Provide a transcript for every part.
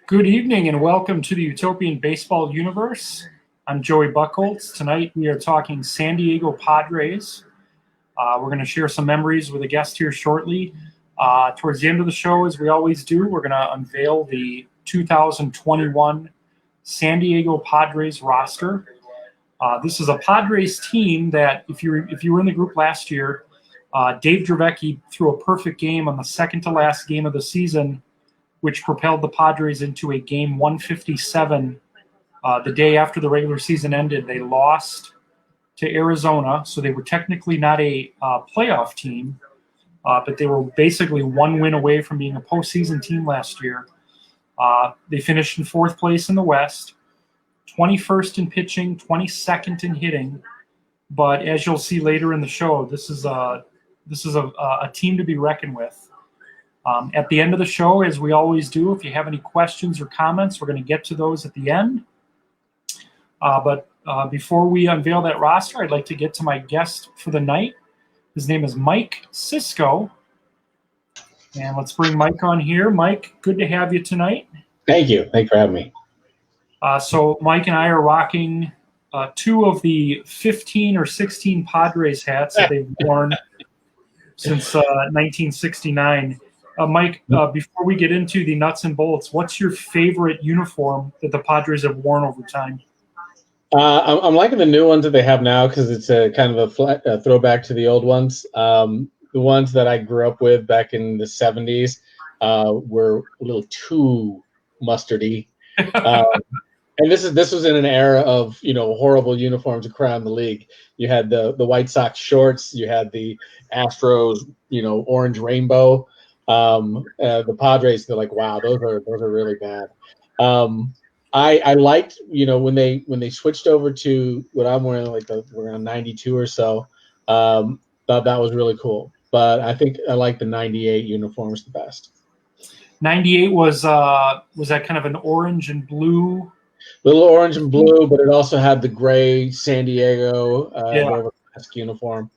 Good evening and welcome to the Utopian Baseball Universe. I'm Joey Buchholz. Tonight we are talking San Diego Padres. We're going to share some memories with a guest here shortly. Towards the end of the show, as we always do, we're going to unveil the 2021 San Diego Padres roster. This is a Padres team that, if you were in the group last year, Dave Dravecky threw a perfect game on the second to last game of the season, which propelled the Padres into a game 157. The day after the regular season ended, they lost to Arizona, so they were technically not a playoff team, but they were basically one win away from being a postseason team last year. They finished in fourth place in the West, 21st in pitching, 22nd in hitting. But as you'll see later in the show, this is a team to be reckoned with. At the end of the show, as we always do, if you have any questions or comments, we're going to get to those at the end. But before we unveil that roster, I'd like to get to my guest for the night. His name is Mike Siscoe. And let's bring Mike on here. Mike, good to have you tonight. Thank you. Thanks for having me. So Mike and I are rocking two of the 15 or 16 Padres hats that they've worn since 1969. Mike, before we get into the nuts and bolts, what's your favorite uniform that the Padres have worn over time? I'm liking the new ones that they have now because it's a kind of a throwback to the old ones. The ones that I grew up with back in the 70s were a little too mustardy. And this was in an era of horrible uniforms around the league. You had the White Sox shorts, you had the Astros orange rainbow. The Padres, they're like, wow, those are really bad. I liked when they switched over to what I'm wearing, like around 92 or so. Thought that was really cool. But I think I like the 98 uniforms the best. 98 was that kind of an orange and blue? Little orange and blue, but it also had the gray San Diego uniform.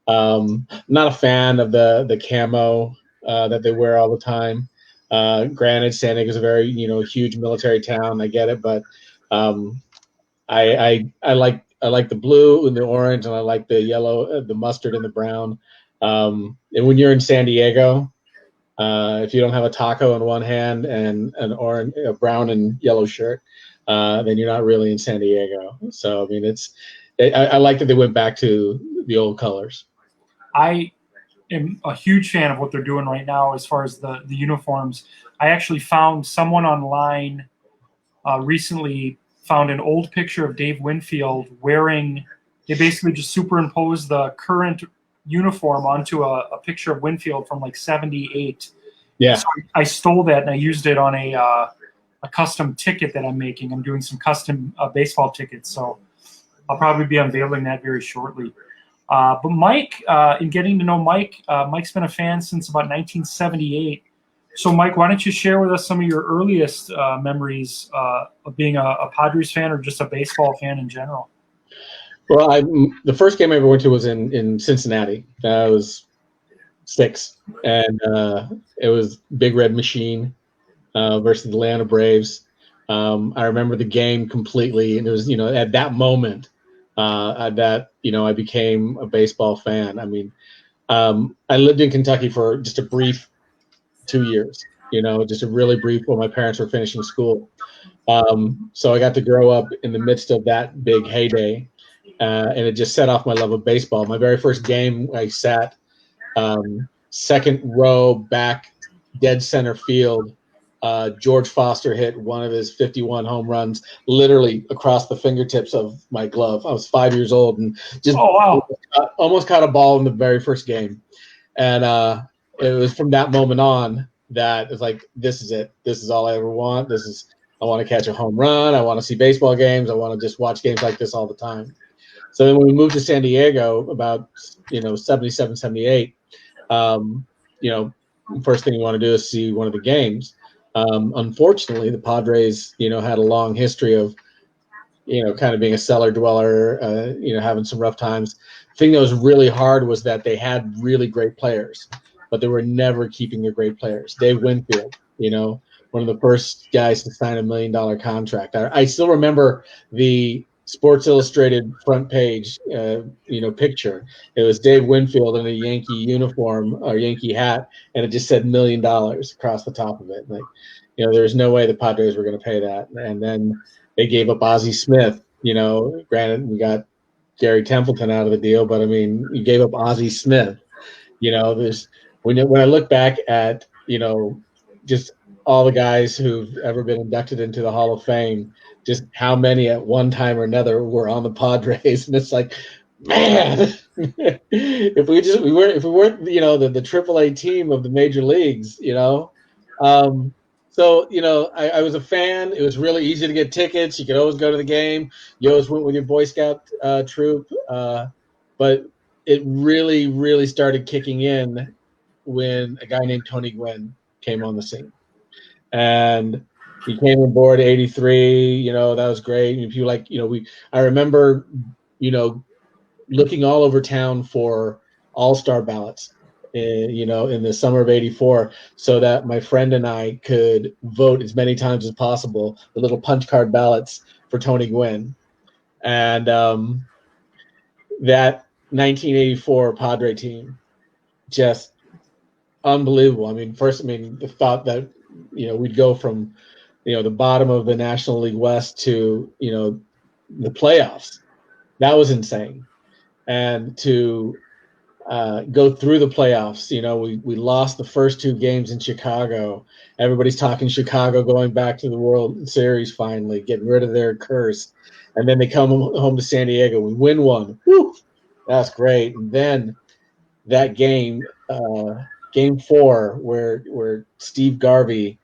Not a fan of the camo that they wear all the time. Granted, San Diego is a very huge military town. I get it, but I like the blue and the orange, and I like the yellow, the mustard, and the brown. And when you're in San Diego, if you don't have a taco in one hand and an orange, a brown and yellow shirt, then you're not really in San Diego. So I mean, I like that they went back to the old colors. I am a huge fan of what they're doing right now as far as the uniforms. I actually found someone online recently found an old picture of Dave Winfield wearing. They basically just superimposed the current uniform onto a picture of Winfield from like '78. Yeah, so I stole that and I used it on a custom ticket that I'm making. I'm doing some custom baseball tickets, so I'll probably be unveiling that very shortly. But Mike, in getting to know Mike, Mike's been a fan since about 1978. So Mike, why don't you share with us some of your earliest memories of being a Padres fan or just a baseball fan in general? Well, the first game I ever went to was in Cincinnati. I was 6, and it was Big Red Machine versus the Atlanta Braves. I remember the game completely, and it was at that moment that I became a baseball fan. I mean, I lived in Kentucky for just a brief 2 years. Just a really brief while my parents were finishing school. So I got to grow up in the midst of that big heyday. And it just set off my love of baseball. My very first game, I sat second row back, dead center field. George Foster hit one of his 51 home runs literally across the fingertips of my glove. I was 5 years old and just almost caught a ball in the very first game. And it was from that moment on that it's like, this is it. This is all I ever want. I want to catch a home run. I want to see baseball games. I want to just watch games like this all the time. So then when we moved to San Diego about, 77, 78, first thing you want to do is see one of the games. Unfortunately, the Padres, had a long history of, kind of being a cellar dweller, having some rough times. The thing that was really hard was that they had really great players, but they were never keeping their great players. Dave Winfield, one of the first guys to sign $1 million contract. I still remember the Sports Illustrated front page, picture. It was Dave Winfield in a Yankee uniform or Yankee hat, and it just said $1 million across the top of it. Like, there's no way the Padres were going to pay that. And then they gave up Ozzie Smith. Granted, we got Gary Templeton out of the deal, but I mean, you gave up Ozzie Smith. There's when I look back at just all the guys who've ever been inducted into the Hall of Fame, just how many at one time or another were on the Padres, and it's like, man, if we weren't the AAA team of the major leagues, So, I was a fan. It was really easy to get tickets. You could always go to the game. You always went with your Boy Scout troop. But it really, really started kicking in when a guy named Tony Gwynn came on the scene. And he came on board 83. That was great. And if you I remember, looking all over town for all-star ballots. In the summer of 84, so that my friend and I could vote as many times as possible, the little punch card ballots for Tony Gwynn. And that 1984 Padre team, just unbelievable. I mean, the thought that, we'd go from, the bottom of the National League West to, the playoffs, that was insane. And to go through the playoffs. We lost the first 2 games in Chicago. Everybody's talking Chicago going back to the World Series finally, getting rid of their curse. And then they come home to San Diego. We win one. Woo! That's great. And then that game, game 4, where Steve Garvey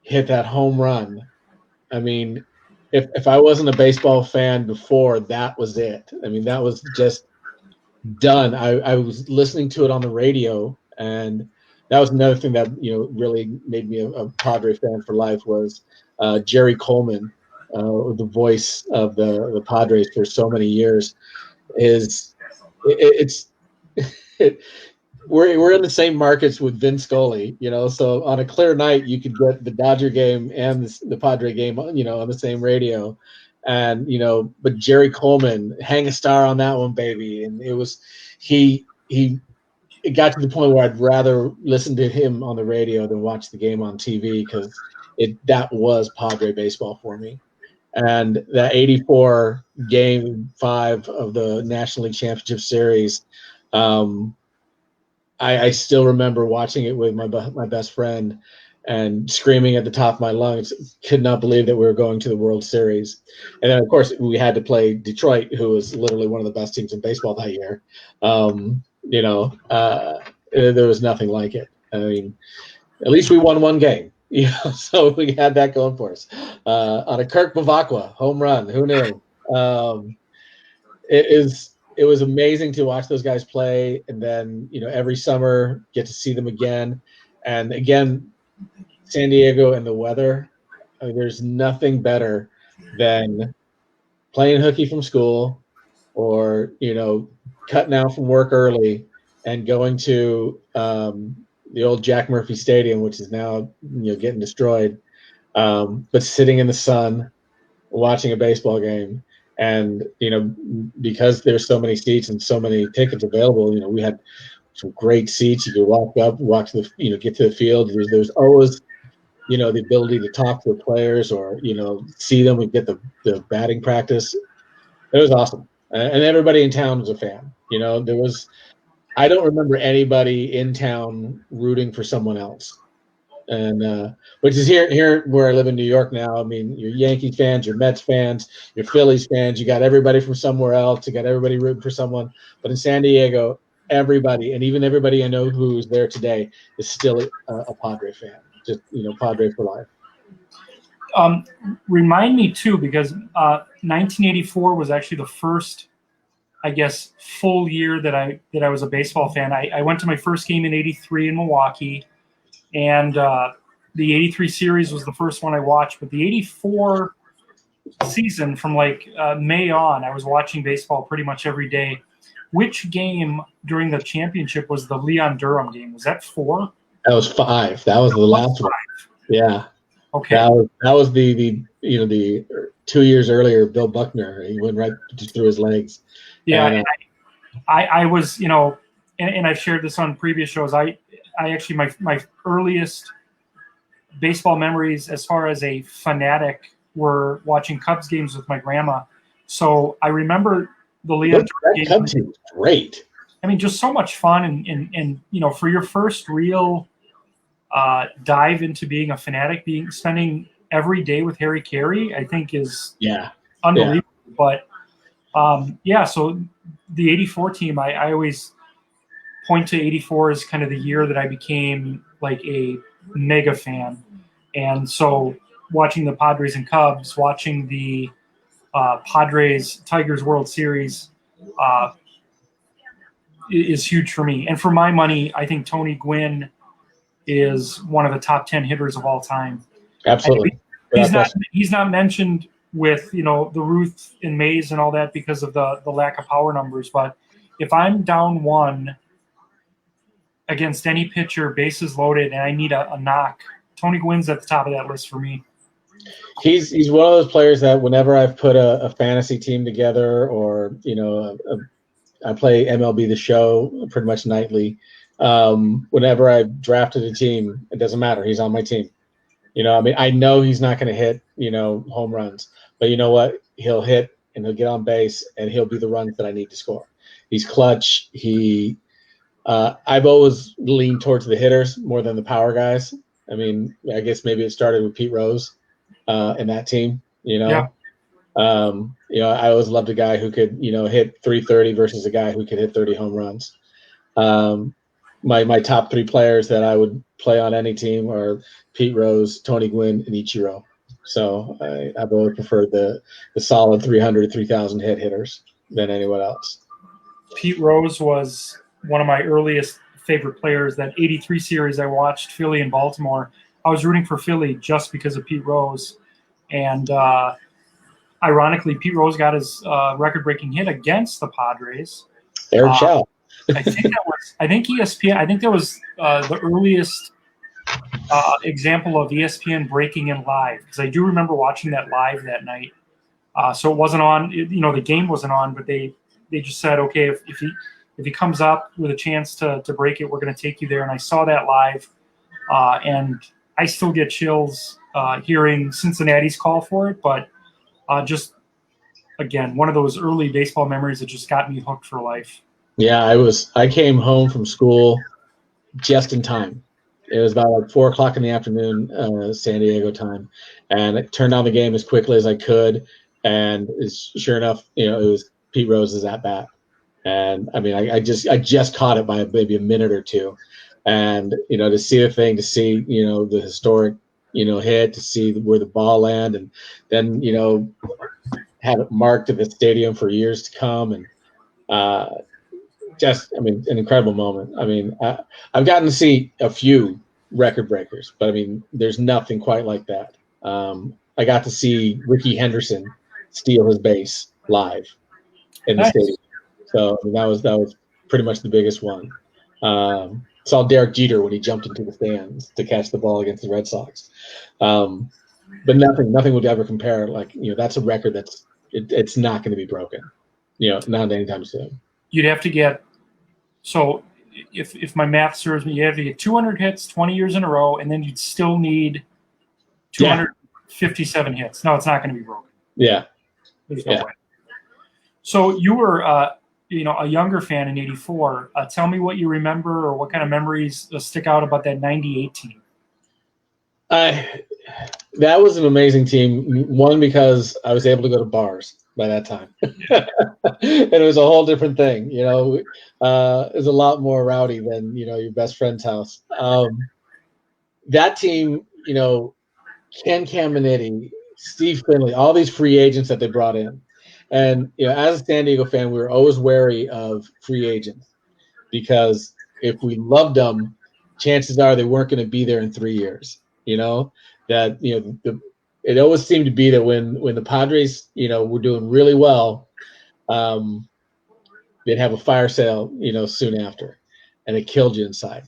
hit that home run. I mean, if I wasn't a baseball fan before, that was it. I mean, that was just done. I was listening to it on the radio, and that was another thing that really made me a Padre fan for life was Jerry Coleman, the voice of the Padres for so many years. We're in the same markets with Vin Scully, so on a clear night you could get the Dodger game and the Padre game, on the same radio. And but Jerry Coleman, hang a star on that one, baby. And it was it got to the point where I'd rather listen to him on the radio than watch the game on TV, because that was Padre baseball for me. And that 84 game 5 of the National League Championship Series, I still remember watching it with my best friend and screaming at the top of my lungs, could not believe that we were going to the World Series. And then, of course, we had to play Detroit, who was literally one of the best teams in baseball that year. There was nothing like it. I mean, at least we won one game, so we had that going for us. On a Kirk Bavacqua home run, who knew? It was amazing to watch those guys play, and then, every summer get to see them again. And again, San Diego and the weather, there's nothing better than playing hooky from school or, cutting out from work early and going to the old Jack Murphy Stadium, which is now, getting destroyed, but sitting in the sun, watching a baseball game. And, because there's so many seats and so many tickets available, we had some great seats. You could walk up, walk to the, get to the field. There's always, the ability to talk to the players or, see them and get the batting practice. It was awesome. And everybody in town was a fan. I don't remember anybody in town rooting for someone else. And which is here where I live in New York now. I mean, your Yankees fans, your Mets fans, your Phillies fans, you got everybody from somewhere else. You got everybody rooting for someone. But in San Diego, everybody, and even everybody I know who's there today, is still a Padre fan. Just, Padre for life. Remind me too, because 1984 was actually the first, I guess, full year that I was a baseball fan. I went to my first game in '83 in Milwaukee, and the '83 series was the first one I watched. But the '84 season, from May on, I was watching baseball pretty much every day. Which game during the championship was the Leon Durham game? Was that 4? That was 5. That was the last one. Yeah. Okay. That was the 2 years earlier, Bill Buckner. He went right through his legs. Yeah, And, I was, and I've shared this on previous shows. I actually my earliest baseball memories as far as a fanatic were watching Cubs games with my grandma. So I remember the Leon that Cubs team was great. I mean, just so much fun, and for your first real dive into being a fanatic, spending every day with Harry Carey, I think is unbelievable. Yeah. But so the '84 team, I always point to '84 as kind of the year that I became like a mega fan. And so watching the Padres and Cubs, watching the Padres Tigers World Series is huge for me. And for my money, I think Tony Gwynn is one of the top 10 hitters of all time. Absolutely. He's not mentioned with, the Ruth and Mays and all that because of the lack of power numbers. But if I'm down 1 against any pitcher, bases loaded, and I need a knock, Tony Gwynn's at the top of that list for me. He's one of those players that whenever I've put a fantasy team together, or I play MLB The Show pretty much nightly. Whenever I've drafted a team, it doesn't matter. He's on my team. I know he's not going to hit home runs, but you know what? He'll hit and he'll get on base and he'll be the runs that I need to score. He's clutch. I've always leaned towards the hitters more than the power guys. I mean, I guess maybe it started with Pete Rose in that team. Yeah. I always loved a guy who could hit 330 versus a guy who could hit 30 home runs. My top 3 players that I would play on any team are Pete Rose, Tony Gwynn, and Ichiro. So I've always preferred the solid 300, 3,000 hit hitters than anyone else. Pete Rose was one of my earliest favorite players. That '83 series I watched, Philly and Baltimore, I was rooting for Philly just because of Pete Rose. And ironically, Pete Rose got his record-breaking hit against the Padres. Eric Chow. I think ESPN. I think that was the earliest example of ESPN breaking in live, because I do remember watching that live that night. So it wasn't on. The game wasn't on, but they just said, okay, if he comes up with a chance to break it, we're going to take you there. And I saw that live, and I still get chills hearing Cincinnati's call for it. But just again, one of those early baseball memories that just got me hooked for life. Yeah, I came home from school just in time. It was about like 4:00 in the afternoon, San Diego time, and I turned on the game as quickly as I could. And sure enough, it was Pete Rose's at bat. And I mean, I just caught it by maybe a minute or two, and to see the thing, to see the historic hit, to see where the ball landed, and then have it marked at the stadium for years to come, and an incredible moment. I mean, I've gotten to see a few record breakers, but I mean, there's nothing quite like that. I got to see Ricky Henderson steal his base live in the stadium. So I mean, that was pretty much the biggest one. Saw Derek Jeter when he jumped into the stands to catch the ball against the Red Sox. But nothing would ever compare. Like, that's a record it's not going to be broken. Not anytime soon. You'd have to get, so if my math serves me, you have to get 200 hits 20 years in a row, and then you'd still need 257 hits. No, it's not going to be broken. Yeah. There's no way. So you were a younger fan in '84. Tell me what you remember, or what kind of memories stick out about that '98 team. That was an amazing team. One, because I was able to go to bars by that time. And it was a whole different thing. It was a lot more rowdy than, your best friend's house. That team, Ken Caminiti, Steve Finley, all these free agents that they brought in. And, as a San Diego fan, we were always wary of free agents, because if we loved them, chances are they weren't going to be there in 3 years. It always seemed to be that when the Padres, were doing really well, they'd have a fire sale, soon after. and it killed you inside.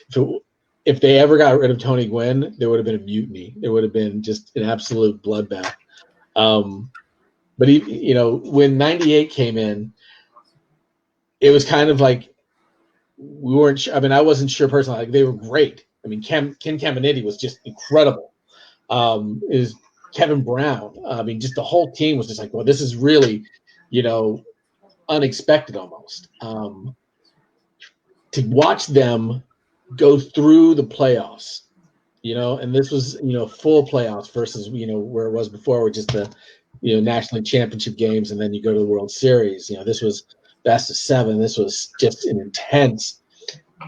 So if they ever got rid of Tony Gwynn, there would have been a mutiny. There would have been just an absolute bloodbath. But when '98 came in, it was kind of like we weren't sure. I mean, I wasn't sure personally. Like, they were great. I mean, Ken Caminiti was just incredible. Is Kevin Brown. I mean, just the whole team was just like, well, this is really, unexpected almost. To watch them go through the playoffs, and this was, full playoffs versus, where it was before with just the, National League Championship games, and then you go to the World Series. This was best of 7. This was just an intense.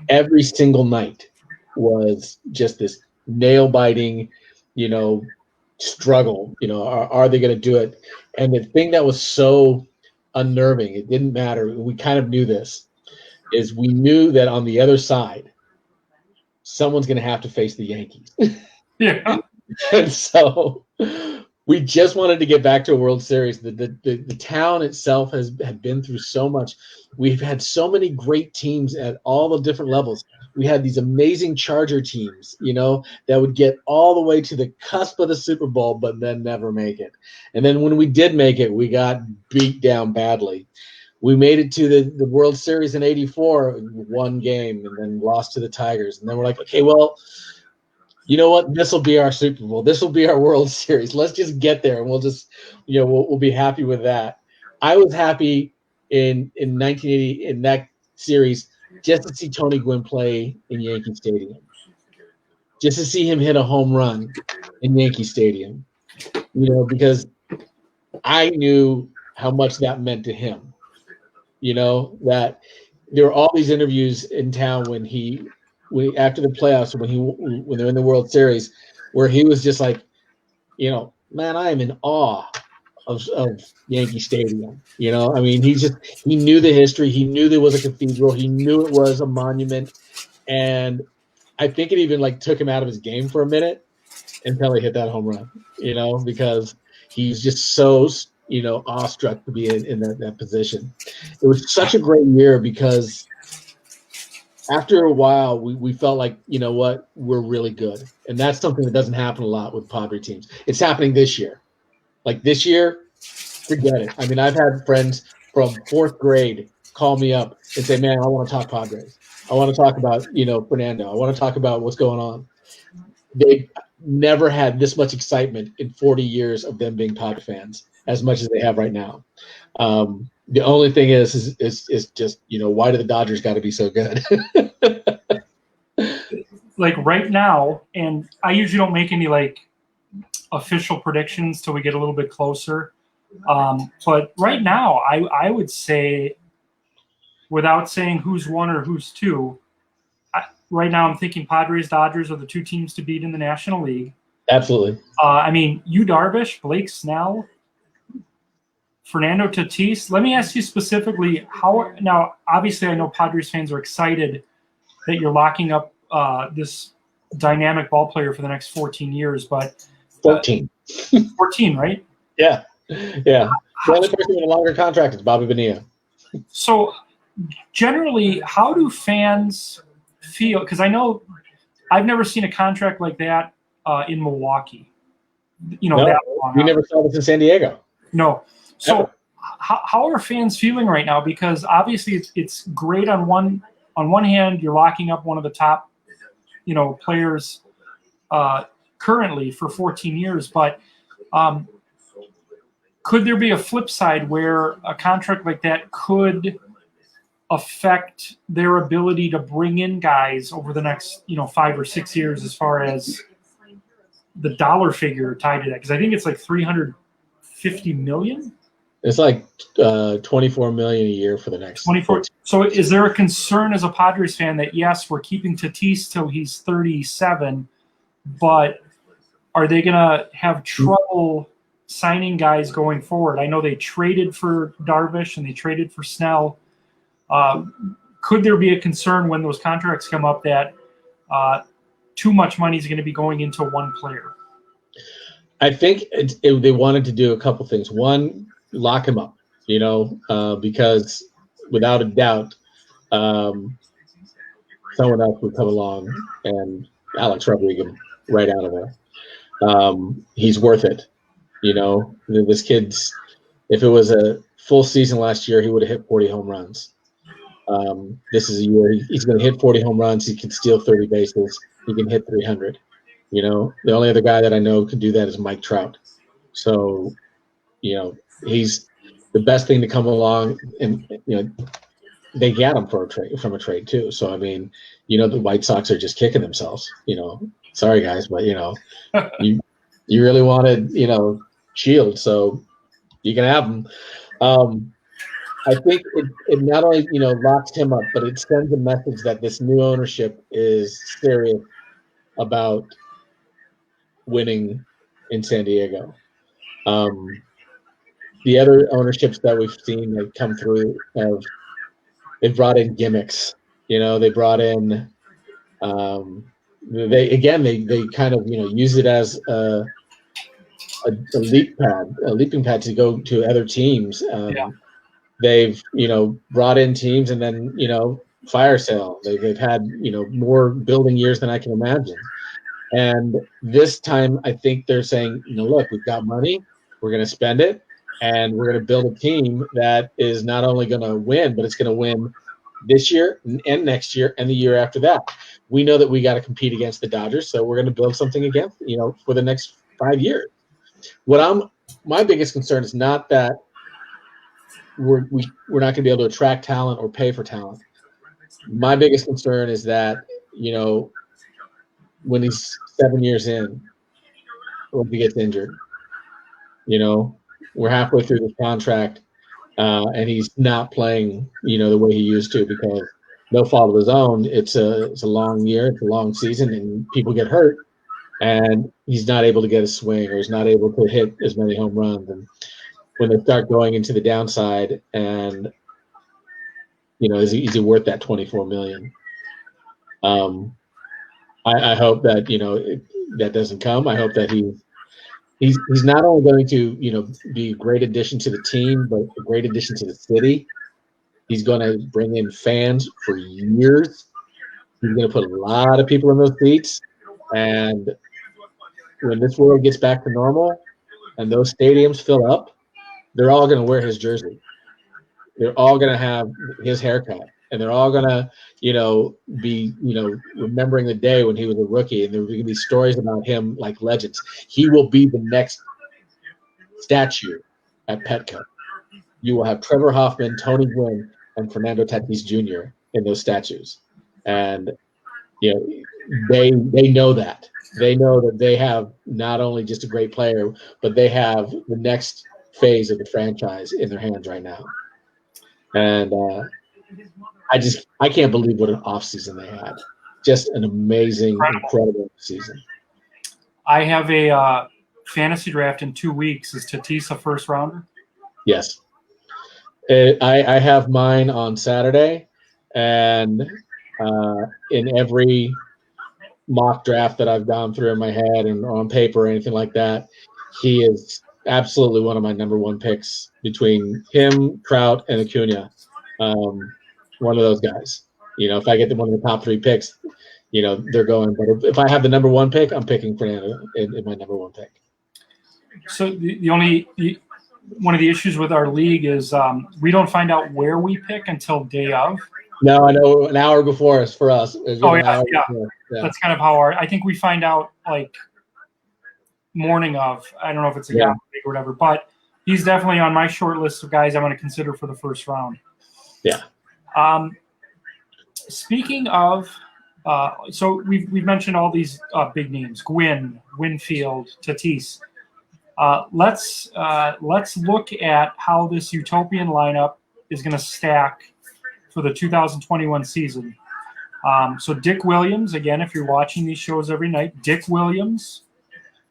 Every single night was just this nail-biting, struggle. Are they going to do it? And the thing that was so unnerving, it didn't matter. We kind of knew this, is we knew that on the other side, someone's going to have to face the Yankees. Yeah. And so we just wanted to get back to a World Series. The town itself had been through so much. We've had so many great teams at all the different levels. We had these amazing Charger teams, that would get all the way to the cusp of the Super Bowl, but then never make it. And then when we did make it, we got beat down badly. We made it to the World Series in '84, one game, and then lost to the Tigers. And then we're like, okay, well, you know what? This will be our Super Bowl. This will be our World Series. Let's just get there, and we'll just, we'll be happy with that. I was happy in 1980 in that series just to see Tony Gwynn play in Yankee Stadium, just to see him hit a home run in Yankee Stadium, because I knew how much that meant to him. That there were all these interviews in town when after the playoffs, when they're in the World Series, where he was just like, man, I am in awe of Yankee Stadium. I mean, he knew the history. He knew there was a cathedral. He knew it was a monument. And I think it even took him out of his game for a minute until he hit that home run, because he's just so, awestruck to be in that position. It was such a great year because after a while, we felt like, what, we're really good. And that's something that doesn't happen a lot with Padre teams. It's happening this year. Like this year, forget it. I mean, I've had friends from 4th grade call me up and say, man, I want to talk Padres. I want to talk about, Fernando. I want to talk about what's going on. They never had this much excitement in 40 years of them being Padre fans as much as they have right now. The only thing is just, why do the Dodgers got to be so good? Like right now, and I usually don't make any official predictions till we get a little bit closer. But right now, I would say, without saying who's 1 or who's 2, right now I'm thinking Padres, Dodgers are the 2 teams to beat in the National League. Absolutely. I mean, Yu Darvish, Blake Snell, Fernando Tatis. Let me ask you specifically now, obviously I know Padres fans are excited that you're locking up this dynamic ball player for the next 14 years, but 14. 14, right? Yeah. The only person with a longer contract is Bobby Bonilla. So generally, how do fans feel? Because I know I've never seen a contract like that in Milwaukee. No, that long. We never saw this in San Diego. No. So how are fans feeling right now? Because obviously it's great on one hand, you're locking up one of the top, players currently for 14 years, but could there be a flip side where a contract like that could affect their ability to bring in guys over the next, 5 or 6 years as far as the dollar figure tied to that? Because I think it's like $350 million. It's like $24 million a year for the next 24. So is there a concern as a Padres fan that, yes, we're keeping Tatis till he's 37, but are they going to have trouble signing guys going forward? I know they traded for Darvish and they traded for Snell. Could there be a concern when those contracts come up that too much money is going to be going into one player? I think they wanted to do a couple things. One, lock him up, because without a doubt, someone else would come along and Alex Rodriguez right out of there. He's worth it. This kid's, if it was a full season last year, he would have hit 40 home runs. This is a year he's going to hit 40 home runs. He can steal 30 bases. He can hit 300. The only other guy that I know can do that is Mike Trout. So, he's the best thing to come along, and they got him from a trade too. So I mean, the White Sox are just kicking themselves. Sorry guys, but you really wanted Shield, so you can have him. I think it not only locks him up, but it sends a message that this new ownership is serious about winning in San Diego. The other ownerships that we've seen that come through they've brought in gimmicks. They brought in they kind of use it as a leaping pad to go to other teams. They've brought in teams and then fire sale. They've had more building years than I can imagine. And this time, I think they're saying, look, we've got money, we're going to spend it, and we're going to build a team that is not only going to win, but it's going to win this year and next year and the year after that. We know that we got to compete against the Dodgers, so we're going to build something against, for the next 5 years. My biggest concern is not that we're not going to be able to attract talent or pay for talent. My biggest concern is that when he's 7 years in, when he gets injured, we're halfway through this contract, and he's not playing, the way he used to, because no fault of his own. It's a long year, it's a long season, and people get hurt, and he's not able to get a swing, or he's not able to hit as many home runs. And when they start going into the downside, and is he worth that $24 million? I hope that that doesn't come. I hope that he's not only going to be a great addition to the team, but a great addition to the city. He's going to bring in fans for years. He's going to put a lot of people in those seats, and when this world gets back to normal and those stadiums fill up, they're all going to wear his jersey. They're all going to have his haircut, and they're all going to, be, remembering the day when he was a rookie, and there are going to be stories about him like legends. He will be the next statue at Petco. You will have Trevor Hoffman, Tony Gwynn, and Fernando Tatis Jr. in those statues. And, they know that. They know that they have not only just a great player, but they have the next phase of the franchise in their hands right now. And I can't believe what an offseason they had. Just an amazing, incredible season. I have a fantasy draft in 2 weeks. Is Tatis a first rounder? Yes. I have mine on Saturday, and in every mock draft that I've gone through in my head and on paper or anything like that, he is absolutely one of my number one picks between him, Trout, and Acuna. One of those guys. If I get one of the top 3 picks, they're going. But if I have the number 1 pick, I'm picking Fernando in my number 1 pick. So one of the issues with our league is we don't find out where we pick until day of. No, I know, an hour before is for us. Yeah. That's kind of how I think we find out like morning of. I don't know if it's a guy or whatever, but he's definitely on my short list of guys I'm going to consider for the first round. Yeah. Speaking of, so we've mentioned all these big names: Gwynn, Winfield, Tatis. Let's look at how this Utopian lineup is going to stack for the 2021 season. So Dick Williams, again, if you're watching these shows every night, Dick Williams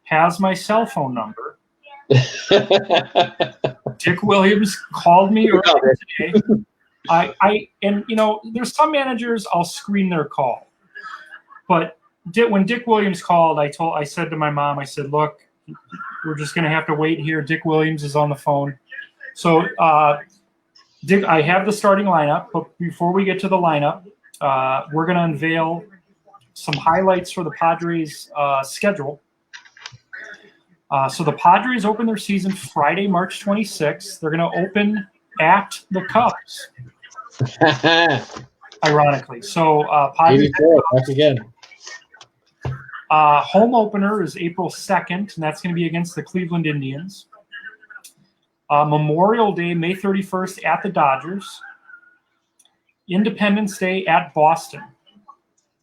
has my cell phone number. Dick Williams called me earlier today. And there's some managers I'll screen their call, but when Dick Williams called, I said to my mom, I said, look, we're just going to have to wait here. Dick Williams is on the phone. So I have the starting lineup, but before we get to the lineup, we're going to unveil some highlights for the Padres schedule. So the Padres open their season Friday, March 26th. They're going to open at the Cubs, ironically. So Padres back again. Home opener is April 2nd, and that's going to be against the Cleveland Indians. Memorial Day, May 31st, at the Dodgers. Independence Day at Boston.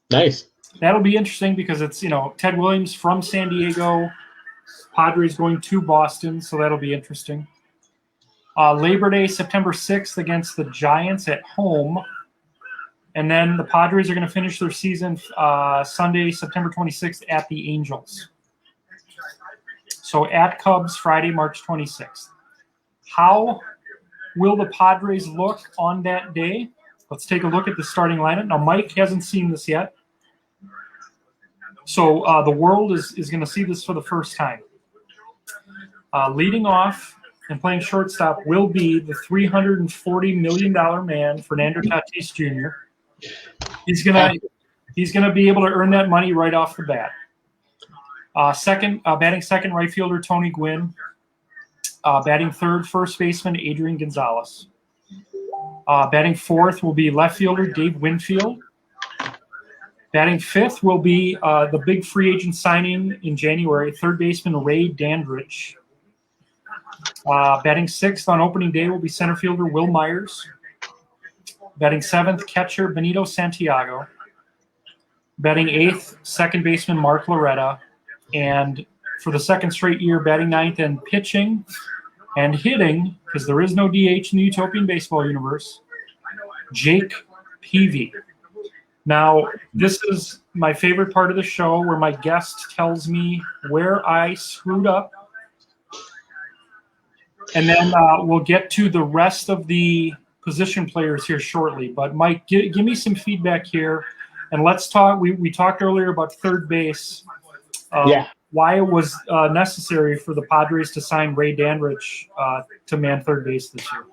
Nice. That'll be interesting because it's, Ted Williams from San Diego, Padres going to Boston, so that'll be interesting. Labor Day, September 6th against the Giants at home. And then the Padres are going to finish their season Sunday, September 26th at the Angels. So at Cubs, Friday, March 26th. How will the Padres look on that day? Let's take a look at the starting lineup. Now, Mike hasn't seen this yet. So the world is going to see this for the first time. Leading off and playing shortstop will be the $340 million man, Fernando Tatis Jr. He's gonna be able to earn that money right off the bat. Batting second, right fielder Tony Gwynn. Batting third, first baseman Adrian Gonzalez. Batting fourth will be left fielder Dave Winfield. Batting fifth will be the big free agent signing in January, third baseman Ray Dandridge. Batting sixth on opening day will be center fielder Will Myers. Batting seventh, catcher Benito Santiago. Batting eighth, second baseman Mark Loretta. And for the second straight year, batting ninth and pitching and hitting, because there is no DH in the Utopian Baseball Universe, Jake Peavy. Now, this is my favorite part of the show where my guest tells me where I screwed up. And then we'll get to the rest of the position players here shortly. But, Mike, give me some feedback here. And let's talk. We talked earlier about third base. Why it was necessary for the Padres to sign Ray Dandridge to man third base this year.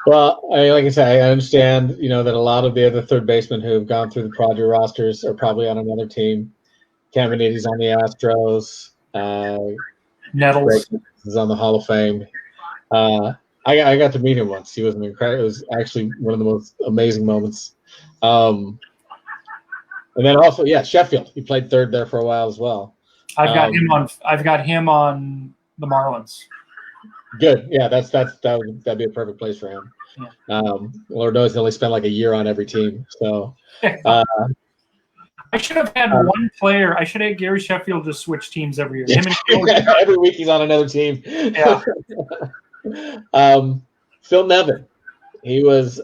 Well, like I said, I understand, that a lot of the other third basemen who have gone through the Padre rosters are probably on another team. Caminiti's on the Astros. Nettles is on the Hall of Fame. I got to meet him once. He was incredible. It was actually one of the most amazing moments. And then also, Sheffield. He played third there for a while as well. I've got him on the Marlins. Good. Yeah, that'd be a perfect place for him. Yeah. Lord knows he only spent like a year on every team. So I should have had one player. I should have had Gary Sheffield just switch teams every year. Him and every week he's on another team. Yeah. Phil Nevin. He was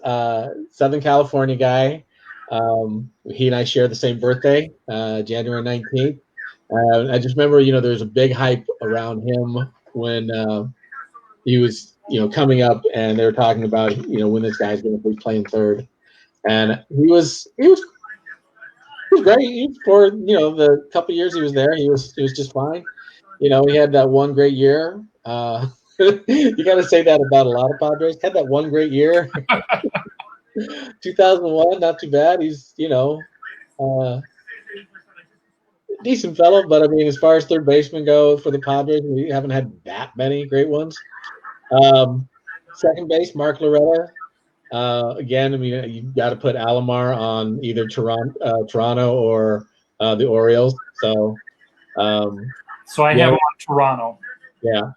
Southern California guy. He and I share the same birthday, January 19th. I just remember, there was a big hype around him when he was, coming up, and they were talking about, when this guy's going to be playing third. And he was great for, the couple years he was there. He was just fine. He had that one great year. You got to say that about a lot of Padres. Had that one great year. 2001, not too bad. He's, decent fellow, but I mean, as far as third baseman go for the Padres, we haven't had that many great ones. Second base, Mark Loretta. Again, I mean, you've got to put Alomar on either Toronto or the Orioles. So I have him on Toronto. Yeah.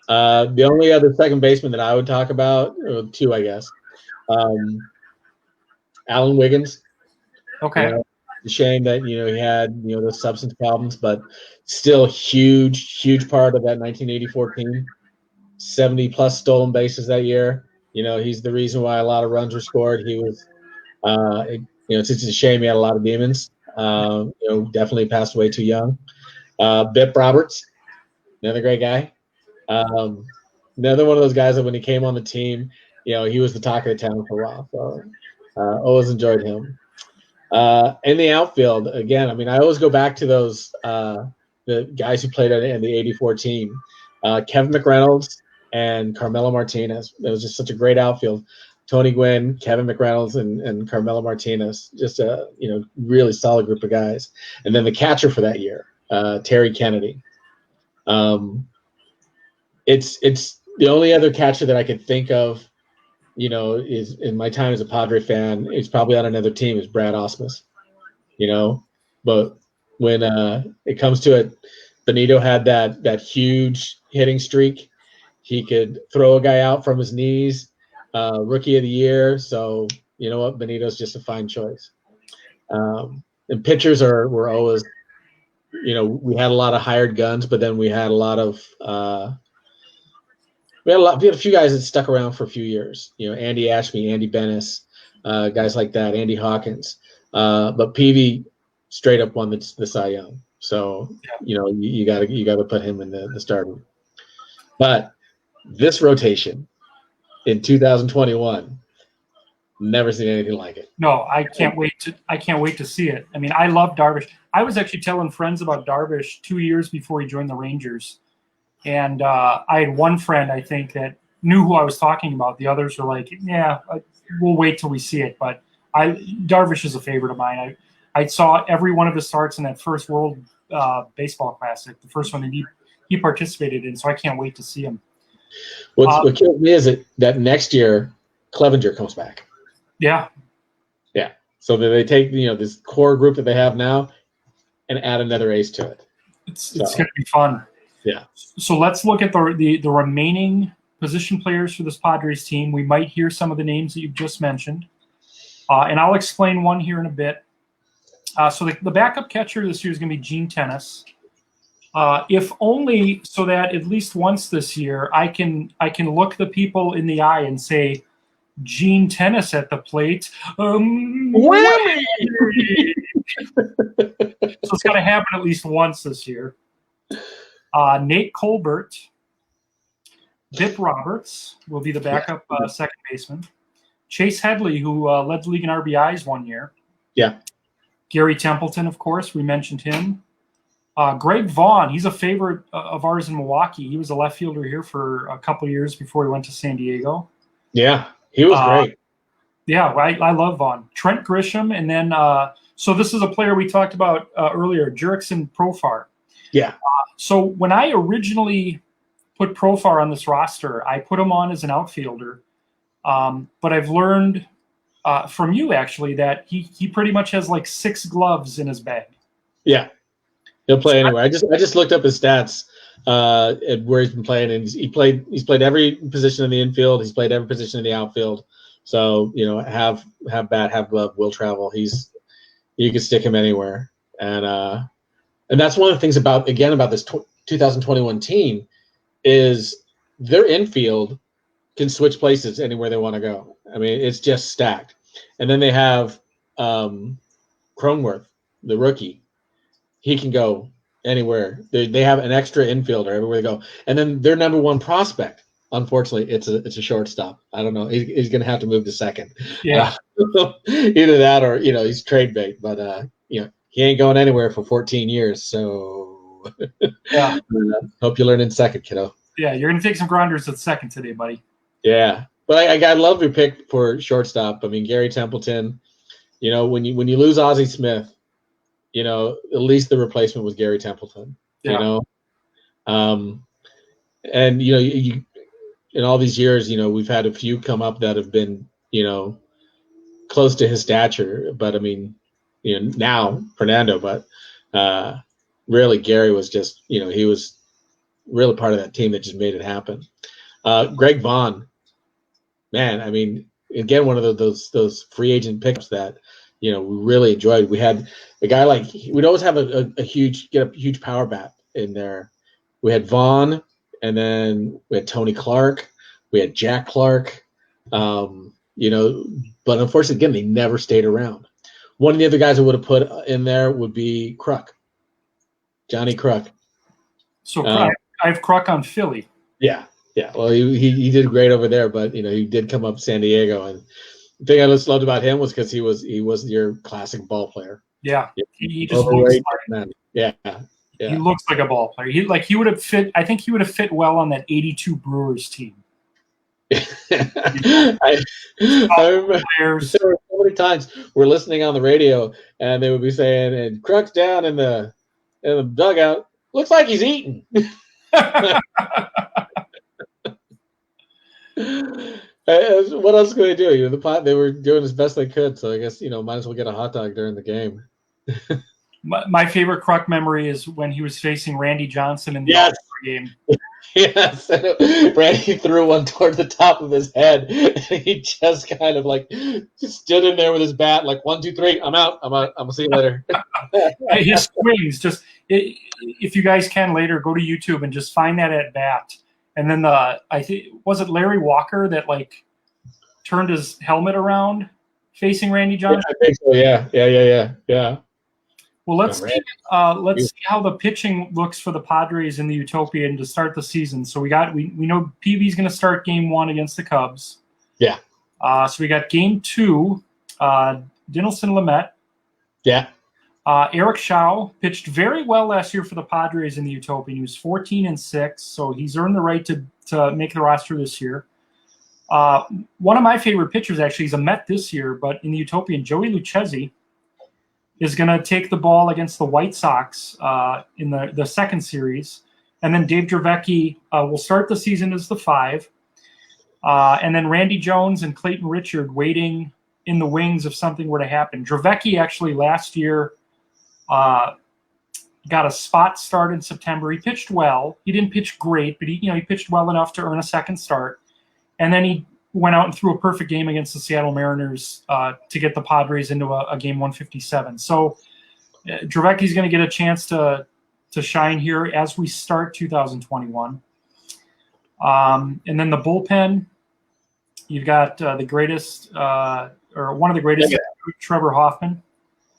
The only other second baseman that I would talk about, two, I guess. Alan Wiggins. Okay. It's a shame that he had those substance problems, but still huge part of that 1984 team. 70 plus stolen bases that year. He's the reason why a lot of runs were scored. He was, it's just a shame he had a lot of demons. Definitely passed away too young. Bip Roberts, another great guy. Another one of those guys that when he came on the team, he was the talk of the town for a while. So always enjoyed him. In the outfield, again, I mean, I always go back to those the guys who played in the '84 team. Kevin McReynolds, and Carmelo Martinez. It was just such a great outfield. Tony Gwynn, Kevin McReynolds, and Carmelo Martinez. Just a really solid group of guys. And then the catcher for that year, Terry Kennedy. It's the only other catcher that I could think of, is in my time as a Padre fan, he's probably on another team, is Brad Ausmus. But when it comes to it, Benito had that huge hitting streak. He could throw a guy out from his knees, rookie of the year. So you know what, Benito's just a fine choice. And pitchers were always, we had a lot of hired guns, but then we had a lot of we had a few guys that stuck around for a few years. Andy Ashby, Andy Bennis, guys like that, Andy Hawkins. But Peavy straight up won the Cy Young. So you got to put him in the starting. But this rotation in 2021, never seen anything like it. No, I can't wait to see it. I mean, I love Darvish. I was actually telling friends about Darvish 2 years before he joined the Rangers. And I had one friend, I think, that knew who I was talking about. The others were like, yeah, we'll wait till we see it. But Darvish is a favorite of mine. I saw every one of his starts in that first World Baseball Classic, the first one that he participated in, so I can't wait to see him. What kills me is that next year, Clevenger comes back. Yeah. Yeah. So that they take, this core group that they have now and add another ace to it. It's going to be fun. Yeah. So let's look at the remaining position players for this Padres team. We might hear some of the names that you've just mentioned. And I'll explain one here in a bit. So the backup catcher this year is going to be Gene Tennis. If only so that at least once this year I can look the people in the eye and say, Gene Tennis at the plate. Whammy! So it's got to happen at least once this year. Nate Colbert, Bip Roberts will be the backup second baseman. Chase Headley, who led the league in RBIs one year. Yeah. Gary Templeton, of course, we mentioned him. Greg Vaughn, he's a favorite of ours in Milwaukee. He was a left fielder here for a couple of years before he went to San Diego. Yeah, he was great. Yeah, I love Vaughn. Trent Grisham, and then so this is a player we talked about earlier, Jurickson Profar. Yeah. So when I originally put Profar on this roster, I put him on as an outfielder. But I've learned from you, actually, that he pretty much has like 6 gloves in his bag. Yeah. He'll play anywhere. I just looked up his stats at where he's been playing, and he's played every position in the infield. He's played every position in the outfield. So have bat, have glove, will travel. You can stick him anywhere, and that's one of the things about this 2021 team is their infield can switch places anywhere they want to go. I mean, it's just stacked. And then they have Cronenworth, the rookie. He can go anywhere. They have an extra infielder everywhere they go. And then their number one prospect, unfortunately, it's a shortstop. I don't know. He's going to have to move to second. Yeah. Either that or, he's trade bait. But, he ain't going anywhere for 14 years. So, yeah. Hope you learn in second, kiddo. Yeah, you're going to take some grinders at second today, buddy. Yeah. But I love your pick for shortstop. I mean, Gary Templeton, when you lose Ozzie Smith, at least the replacement was Gary Templeton. Yeah. And you in all these years, we've had a few come up that have been, close to his stature. But I mean, now Fernando, but really Gary was just, he was really part of that team that just made it happen. Greg Vaughn, man, I mean, again, one of those free agent pickups that, we really enjoyed. We had a guy we'd always have a huge power bat in there. We had Vaughn, and then we had Tony Clark, we had Jack Clark, but unfortunately, again, they never stayed around. One of the other guys I would have put in there would be Kruk, Johnny Kruk. So I have Kruk on Philly. Yeah. Well, he did great over there, but he did come up San Diego, and the thing I just loved about him was because he was your classic ball player. Yeah, he just looks like man. Yeah, He looks like a ball player. He would have fit. I think he would have fit well on that '82 Brewers team. I remember there were so many times we're listening on the radio and they would be saying, "And Kruk's down in the dugout. Looks like he's eating." What else could they do? They were doing as best they could, so I guess might as well get a hot dog during the game. My favorite Kruk memory is when he was facing Randy Johnson in the All-Star game. Yes, Randy threw one toward the top of his head, and he just kind of just stood in there with his bat, like 1, 2, 3. I'm out. I'm gonna see you later. His swings, if you guys can later, go to YouTube and just find that at bat. And then I think was it Larry Walker that turned his helmet around facing Randy Johnson? Yeah, I think so. Yeah. Well, let's see how the pitching looks for the Padres in the Utopian to start the season. So we know PV's going to start Game 1 against the Cubs. Yeah. So we got Game 2, Dinelson Lamet. Yeah. Eric Shaw pitched very well last year for the Padres in the Utopian. He was 14-6, so he's earned the right to make the roster this year. One of my favorite pitchers, actually, he's a Met this year, but in the Utopian, Joey Lucchesi is going to take the ball against the White Sox in the second series. And then Dave Dravecki will start the season as the 5. And then Randy Jones and Clayton Richard waiting in the wings if something were to happen. Dravecki actually last year got a spot start in September. He pitched well. He didn't pitch great, but he pitched well enough to earn a second start. And then he went out and threw a perfect game against the Seattle Mariners to get the Padres into a game 157. So Dravecki's going to get a chance to shine here as we start 2021. And then the bullpen, you've got the greatest, or one of the greatest, Trevor Hoffman.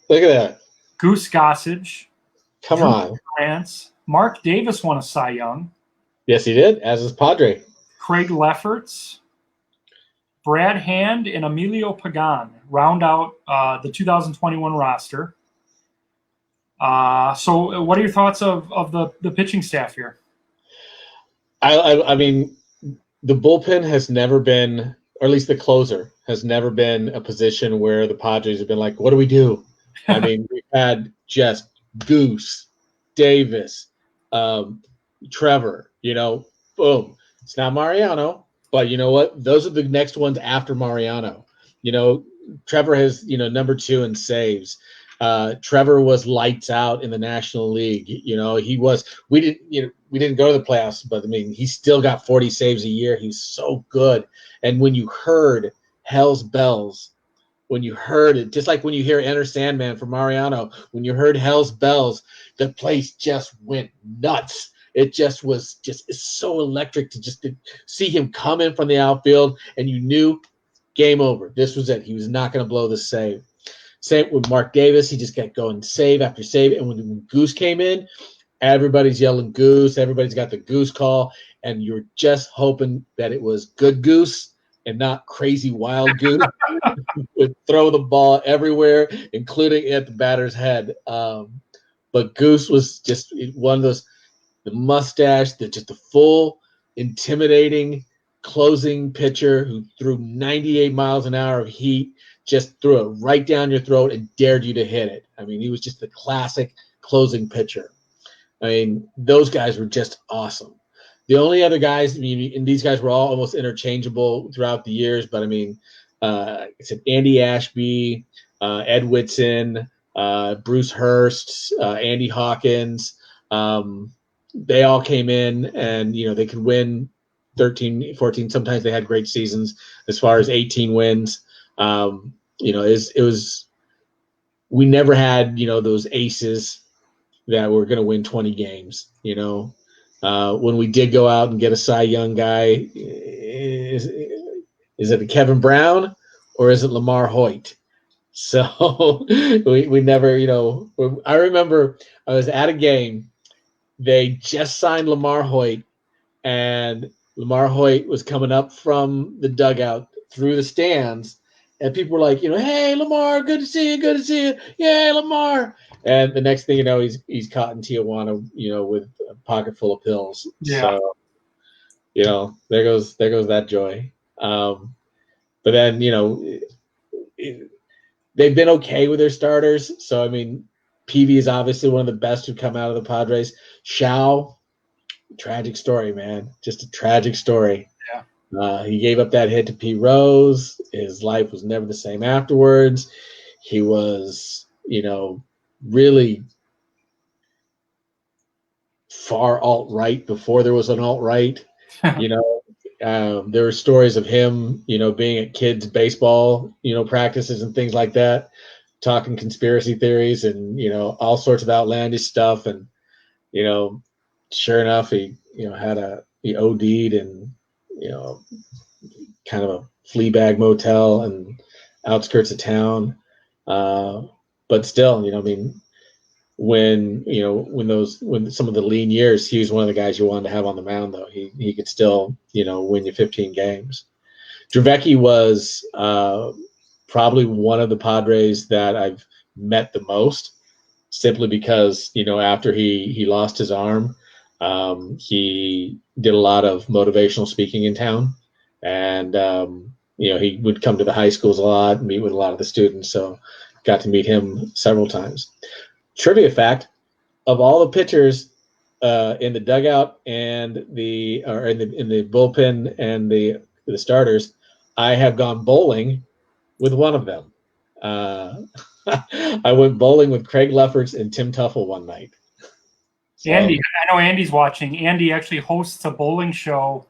Look at that. Goose Gossage. Come on. France. Mark Davis won a Cy Young. Yes, he did, as is Padre. Craig Lefferts. Brad Hand and Emilio Pagan round out the 2021 roster. So what are your thoughts of the pitching staff here? I mean, the bullpen has never been, or at least the closer, has never been a position where the Padres have been like, what do we do? I mean, we've had just Goose, Davis, Trevor, boom. It's not Mariano. But you know what? Those are the next ones after Mariano. Trevor has, number 2 in saves. Trevor was lights out in the National League. He was. We didn't go to the playoffs, but I mean, he still got 40 saves a year. He's so good. And when you heard Hell's Bells, when you heard it, just like when you hear Enter Sandman from Mariano, when you heard Hell's Bells, the place just went nuts. It just was it's so electric to see him come in from the outfield, and you knew game over. This was it. He was not going to blow the save. Same with Mark Davis. He just kept going save after save. And when Goose came in, everybody's yelling Goose. Everybody's got the Goose call, and you're just hoping that it was good Goose and not crazy wild Goose. Would throw the ball everywhere, including at the batter's head. But Goose was just one of those. The mustache, just a full, intimidating closing pitcher who threw 98 miles an hour of heat, just threw it right down your throat and dared you to hit it. I mean, he was just the classic closing pitcher. I mean, those guys were just awesome. The only other guys, and these guys were all almost interchangeable throughout the years, but I mean, it's Andy Ashby, Ed Whitson, Bruce Hurst, Andy Hawkins. They all came in and, they could win 13, 14. Sometimes they had great seasons as far as 18 wins. It was we never had, those aces that were going to win 20 games, When we did go out and get a Cy Young guy, is it a Kevin Brown or is it Lamar Hoyt? So we never, I remember I was at a game. They just signed Lamar Hoyt, and Lamar Hoyt was coming up from the dugout through the stands, and people were like, hey, Lamar, good to see you, good to see you. Yay, Lamar. And the next thing you know, he's caught in Tijuana, with a pocket full of pills. Yeah. So, there goes that joy. But then, they've been okay with their starters. So, I mean, Peavy is obviously one of the best who come out of the Padres. Shao, tragic story, man. Just a tragic story. Yeah. He gave up that hit to Pete Rose. His life was never the same afterwards. He was, really far alt-right before there was an alt-right. There were stories of him, being at kids' baseball, practices and things like that, talking conspiracy theories and, all sorts of outlandish stuff. And, sure enough, he OD'd and, kind of a flea bag motel and outskirts of town. But still, when some of the lean years, he was one of the guys you wanted to have on the mound, though. He could still, win you 15 games. Dravecky was probably one of the Padres that I've met the most, simply because, after he lost his arm, he did a lot of motivational speaking in town. And, he would come to the high schools a lot and meet with a lot of the students. So got to meet him several times. Trivia fact: of all the pitchers in the dugout and in the bullpen and the starters, I have gone bowling with one of them. I went bowling with Craig Lefferts and Tim Tuffle one night. So, Andy, I know Andy's watching. Andy actually hosts a bowling show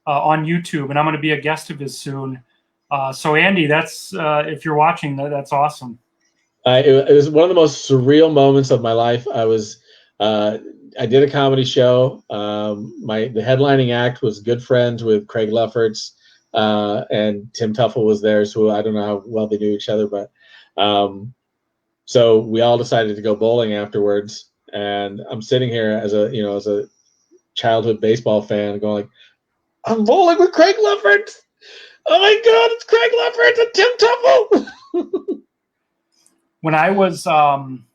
on YouTube, and I'm going to be a guest of his soon. So Andy, that's if you're watching, that's awesome. It was one of the most surreal moments of my life. I did a comedy show. The headlining act was good friends with Craig Lefferts, and Tim Tuffle was there. So I don't know how well they knew each other, but so we all decided to go bowling afterwards. And I'm sitting here as a childhood baseball fan, going like, I'm bowling with Craig Lefferts. Oh my God, it's Craig Lefferts and Tim Tuffle. When I was, and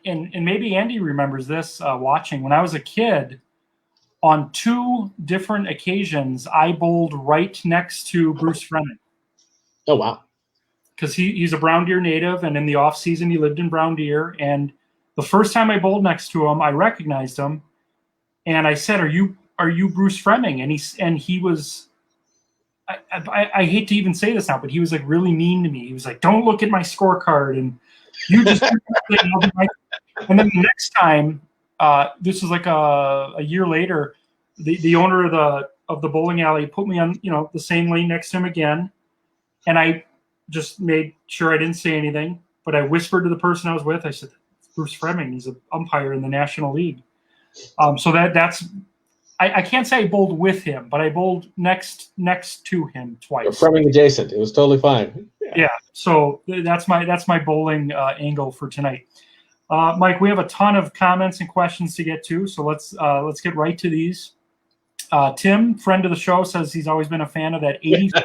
maybe Andy remembers this watching, when I was a kid, on 2 different occasions, I bowled right next to Bruce Frennan. Oh, wow. Because he's a Brown Deer native, and in the off season, he lived in Brown Deer. And the first time I bowled next to him, I recognized him, and I said, "Are you Bruce Frennan?" And he was. I hate to even say this now, but he was like really mean to me. He was like, "Don't look at my scorecard," and you just. And then the next time, this was like a year later, the owner of the bowling alley put me on the same lane next to him again, and I just made sure I didn't say anything, but I whispered to the person I was with. I said, "It's Bruce Frennan. He's an umpire in the National League." So that's. I can't say I bowled with him, but I bowled next to him twice. Frennan adjacent. It was totally fine. Yeah. So that's my bowling angle for tonight. Mike, we have a ton of comments and questions to get to, so let's get right to these. Tim, friend of the show, says he's always been a fan of that 85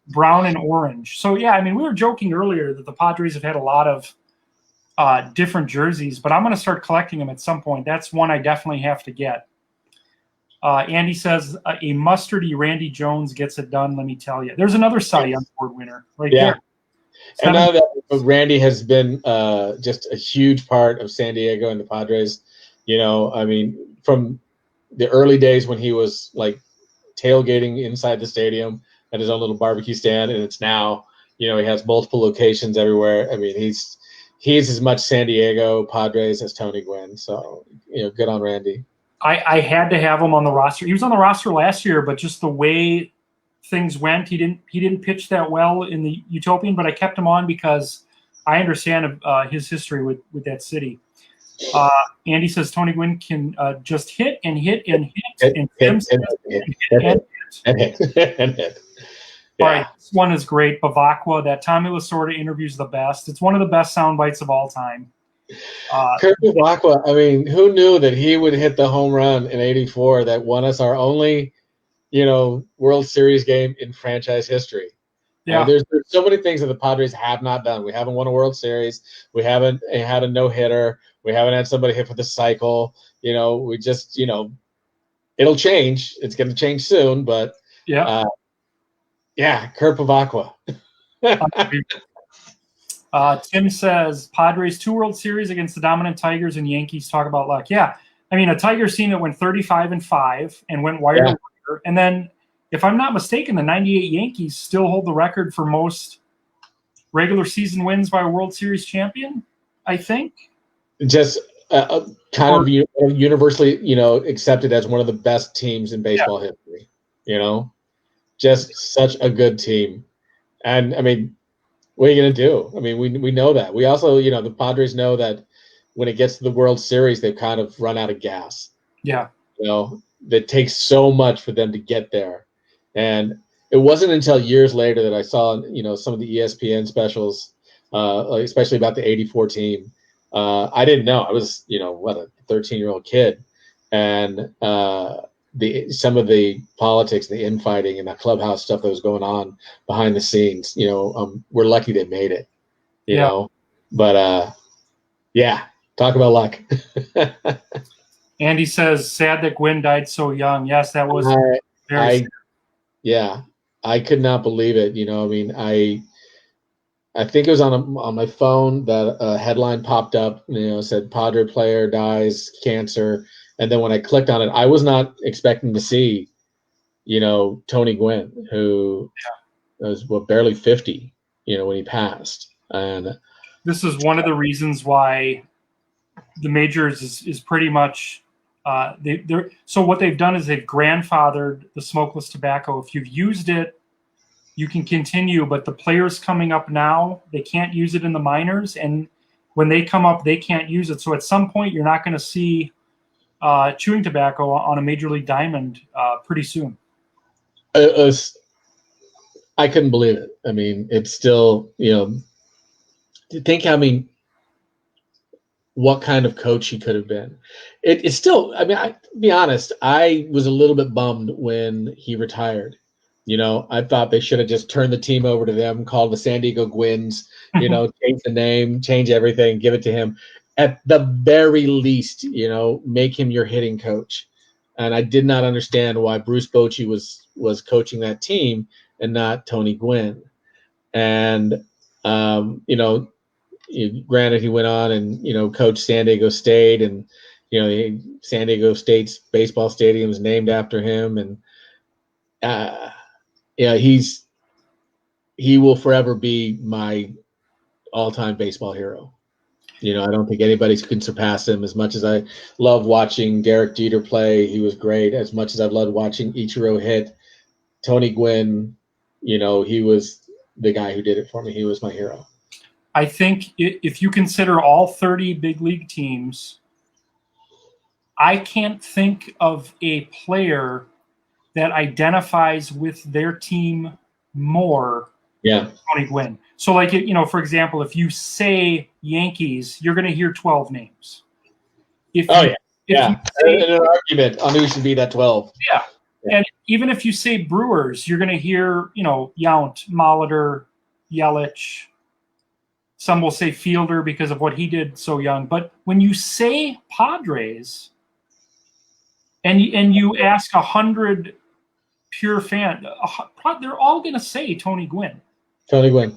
brown and orange. So yeah, I mean, we were joking earlier that the Padres have had a lot of different jerseys, but I'm going to start collecting them at some point. That's one I definitely have to get. Andy says a mustardy Randy Jones gets it done. Let me tell you, there's another Cy Young Award winner right there. And now that Randy has been just a huge part of San Diego and the Padres, I mean, from the early days when he was like tailgating inside the stadium at his own little barbecue stand, and it's now, he has multiple locations everywhere. I mean, he's as much San Diego Padres as Tony Gwynn. So, good on Randy. I had to have him on the roster. He was on the roster last year, but just the way things went, he didn't pitch that well in the Utopian, but I kept him on because I understand his history with that city. Andy says Tony Gwynn can just hit and hit and hit and hit. All right, this one is great. Bavacqua, that Tommy Lasorda interview is the best. It's one of the best sound bites of all time. Kurt Bavacqua, I mean, who knew that he would hit the home run in '84 that won us our only, World Series game in franchise history? Yeah. There's so many things that the Padres have not done. We haven't won a World Series. We haven't had a no-hitter. We haven't had somebody hit for the cycle. We just, it'll change. It's going to change soon, but Yeah. Curb of Aqua. Tim says Padres 2 World Series against the dominant Tigers and Yankees. Talk about luck. Yeah, I mean a Tigers team that went 35-5 and went wire to wire, and then if I'm not mistaken, the '98 Yankees still hold the record for most regular season wins by a World Series champion. I think. Just kind of universally, accepted as one of the best teams in baseball history. Just such a good team, and I mean. What are you going to do? I mean, we know that. We also, the Padres know that when it gets to the World Series, they've kind of run out of gas. Yeah. That takes so much for them to get there. And it wasn't until years later that I saw, some of the ESPN specials, especially about the '84 team. I didn't know. I was, a 13-year-old kid. And some of the politics, the infighting, and the clubhouse stuff that was going on behind the scenes. We're lucky they made it. You know, but talk about luck. Andy says, "Sad that Gwynn died so young." Yes, that was very sad. Yeah, I could not believe it. I think it was on my phone that a headline popped up. Said Padre player dies cancer. And then when I clicked on it, I was not expecting to see, Tony Gwynn, who was barely 50, when he passed. And this is one of the reasons why the majors is pretty much they're so what they've done is they've grandfathered the smokeless tobacco. If you've used it, you can continue, but the players coming up now, they can't use it in the minors, and when they come up, they can't use it. So at some point, you're not going to see chewing tobacco on a major league diamond pretty soon. I couldn't believe it. I mean, it's still, what kind of coach he could have been. It's still, I mean, to be honest, I was a little bit bummed when he retired. I thought they should have just turned the team over to them, called the San Diego Gwynns, change the name, change everything, give it to him. At the very least, make him your hitting coach. And I did not understand why Bruce Bochy was coaching that team and not Tony Gwynn. And, granted, he went on and, coached San Diego State, and, San Diego State's baseball stadium is named after him. And, he will forever be my all-time baseball hero. I don't think anybody can surpass him. As much as I love watching Derek Jeter play, he was great. As much as I loved watching Ichiro hit, Tony Gwynn, he was the guy who did it for me. He was my hero. I think if you consider all 30 big league teams, I can't think of a player that identifies with their team more than Tony Gwynn. So, like, for example, if you say Yankees, you're going to hear 12 names. If you say, an argument on who should be that 12. Yeah. And even if you say Brewers, you're going to hear, Yount, Molitor, Yelich. Some will say Fielder because of what he did so young. But when you say Padres and you ask 100 pure fan, they're all going to say Tony Gwynn. Tony Gwynn.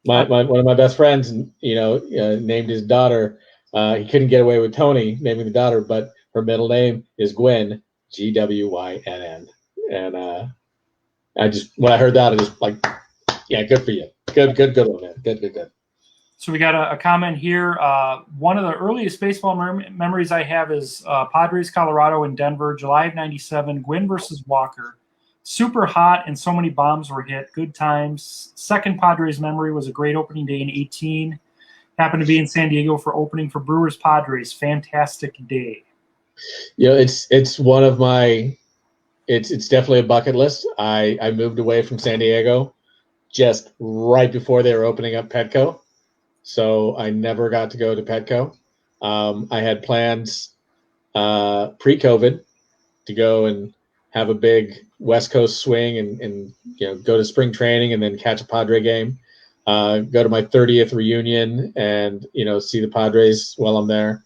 One of my best friends, named his daughter. He couldn't get away with Tony naming the daughter, but her middle name is Gwynn, Gwynn. And when I heard that, I just like, yeah, good for you. Good one, man. Good. So we got a comment here. One of the earliest baseball memories I have is Padres, Colorado in Denver, July of '97, Gwynn versus Walker. Super hot and so many bombs were hit. Good times. Second Padres memory was a great opening day in '18. Happened to be in San Diego for opening for Brewers Padres. Fantastic day. It's one of my it's definitely a bucket list. I moved away from San Diego just right before they were opening up Petco. So I never got to go to Petco. I had plans pre-COVID to go and have a big West Coast swing and go to spring training and then catch a Padre game. Go to my 30th reunion and see the Padres while I'm there,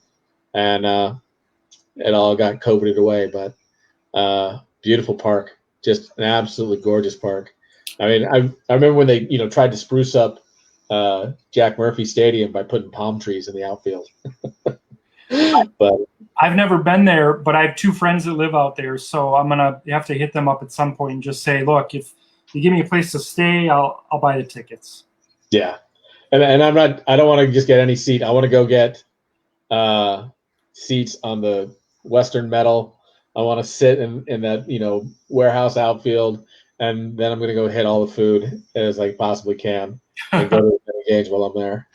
and it all got COVIDed away. But beautiful park, just an absolutely gorgeous park. I mean, I remember when they tried to spruce up Jack Murphy Stadium by putting palm trees in the outfield. But I've never been there, but I have 2 friends that live out there, so I'm gonna have to hit them up at some point and just say, look, if you give me a place to stay, I'll buy the tickets. Yeah, and I don't want to just get any seat. I want to go get seats on the Western Metal. I want to sit in that warehouse outfield, and then I'm going to go hit all the food as I possibly can and go to the games while I'm there.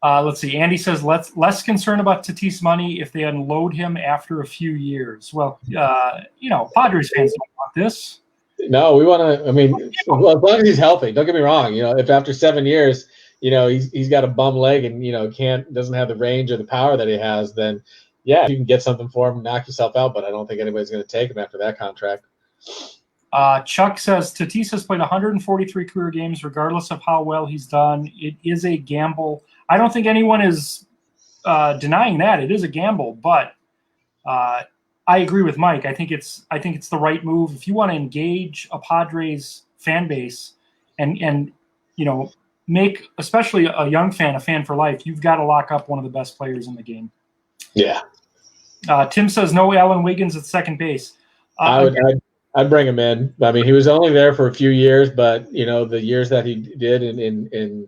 Let's see. Andy says less concerned about Tatis money if they unload him after a few years. Well, Padres fans don't want this. No, we want to. I mean, well, as long as he's healthy. Don't get me wrong. If after 7 years, he's got a bum leg and doesn't have the range or the power that he has, then yeah, if you can get something for him, knock yourself out. But I don't think anybody's going to take him after that contract. Chuck says Tatis has played 143 career games, regardless of how well he's done. It is a gamble. I don't think anyone is denying that it is a gamble, but I agree with Mike. I think it's the right move if you want to engage a Padres fan base and make especially a young fan a fan for life. You've got to lock up one of the best players in the game. Yeah. Tim says no Alan Wiggins at second base. I'd bring him in. I mean, he was only there for a few years, but the years that he did in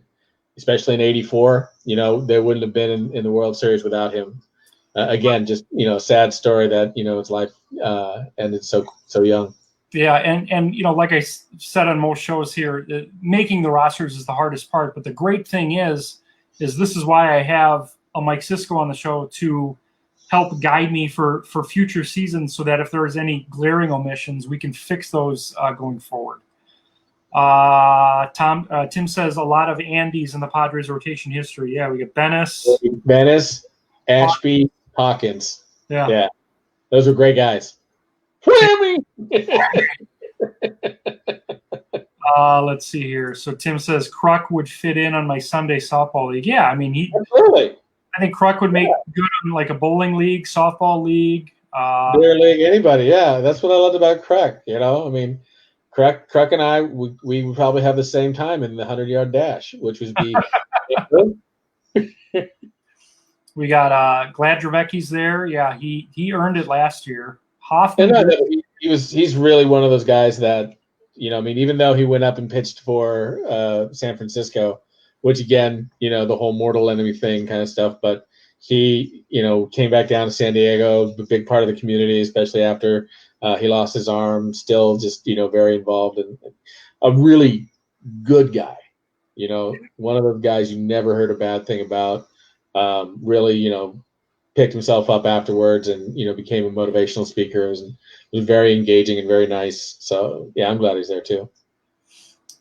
especially in '84, they wouldn't have been in the World Series without him. Again, just sad story that his life ended so young. Yeah, and like I said on most shows here, making the rosters is the hardest part. But the great thing is this is why I have a Mike Siscoe on the show to help guide me for future seasons, so that if there's any glaring omissions, we can fix those going forward. Tim says a lot of Andys in the Padres rotation history. Yeah, we got Bennis, Ashby, Hawkins. Yeah, those were great guys. Let's see here. So Tim says Kruk would fit in on my Sunday softball league. Yeah, I mean absolutely. I think Kruk would make good in like a bowling league, softball league, beer league, anybody. Yeah, that's what I loved about Kruk. I mean, Kruk and I, we would probably have the same time in the 100-yard dash, which would be. We got Glad Dravecki's there. Yeah, he earned it last year. Hoffman. He's really one of those guys that I mean, even though he went up and pitched for San Francisco, which again, the whole mortal enemy thing kind of stuff, but he came back down to San Diego, a big part of the community, especially after he lost his arm. Still just very involved and a really good guy. One of those guys you never heard a bad thing about. Really, picked himself up afterwards and became a motivational speaker. It was very engaging and very nice. So yeah, I'm glad he's there too.